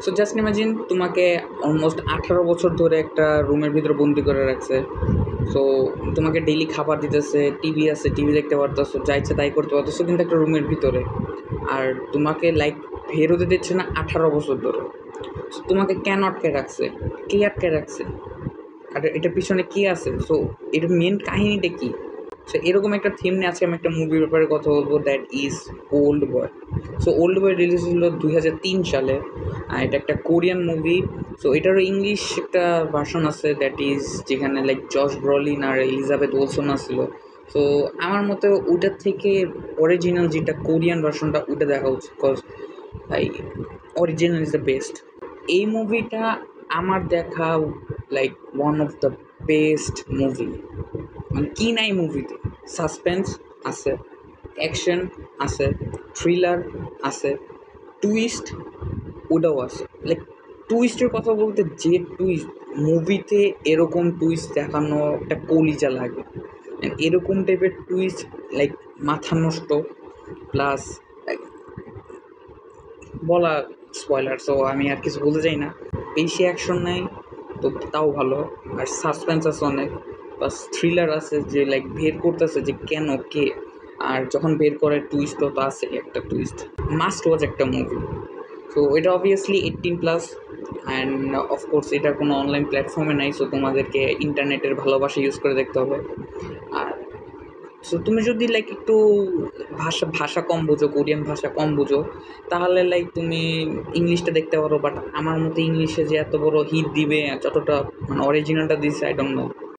So just imagine তোমাকে almost 18 বছর ধরে একটা রুমের ভিতরে বন্দি করে রাখছে। সো তোমাকে ডেইলি খাবার দিতেছে, টিভি আছে, টিভি দেখতে পারতেছো, যা ইচ্ছা তাই করতে পারতেছো, কিন্তু একটা রুমের ভিতরে। আর তোমাকে লাইক বের হতে দিচ্ছে না 18 বছর ধরে। সো তোমাকে কেন আটকে রাখছে? কে আটকে রাখছে? আর এটার পিছনে কে আছে? সো এটার মেন কাহিনীটা কী? সো এরকম একটা থিম নিয়ে আজকে আমি একটা মুভির ব্যাপারে কথা বলবো, that is old boy. So old boy release হলো 2003 সালে। এটা একটা কোরিয়ান মুভি। সো এটারও ইংলিশ একটা ভার্সন আছে, দ্যাট ইজ যেখানে লাইক জশ ব্রলিন আর এলিজাবেথ ওলসন আসছিল। সো আমার মতে ওটার থেকে অরিজিনাল যেটা কোরিয়ান ভার্সনটা ওটা দেখা উচিত, কজ ভাই অরিজিনাল ইজ দ্য বেস্ট। এই মুভিটা আমার দেখা like one of the best movie. মানে কি নাই মুভিতে? সাসপেন্স আছে, অ্যাকশন আছে, থ্রিলার আছে, টুইস্ট ওটাও আছে। লাইক টুইস্টের কথা বলতে, যে টুইস্ট মুভিতে এরকম টুইস্ট দেখানো একটা কলিজা লাগে। এরকম টাইপের টুইস্ট লাইক মাথা নষ্ট, প্লাস বলা স্পয়লার, সো আমি আর কিছু বলতে চাই না। বেশি অ্যাকশন নাই তো তাও ভালো, আর সাসপেন্স আছে অনেক, প্লাস থ্রিলার আছে যে লাইক বের করতেছে যে কেন কে, আর যখন বের করে টুইস্টও তো আছে, একটা টুইস্ট মাস্ট ওয়াচ একটা মুভি। সো এটা অবভিয়াসলি 18+, অ্যান্ড অফকোর্স এটার কোনো অনলাইন প্ল্যাটফর্মে নাই, সো তোমাদেরকে ইন্টারনেটের ভালোবাসা ইউজ করে দেখতে হবে। আর সো তুমি যদি লাইক একটু ভাষা ভাষা কম বুঝো, কোরিয়ান ভাষা কম বুঝো, তাহলে লাইক তুমি ইংলিশটা দেখতে পারো। বাট আমার মতে ইংলিশে যে এত বড় হিট দিবে, যতটা মানে অরিজিনালটা দিছে, আই ডোন্ট নো।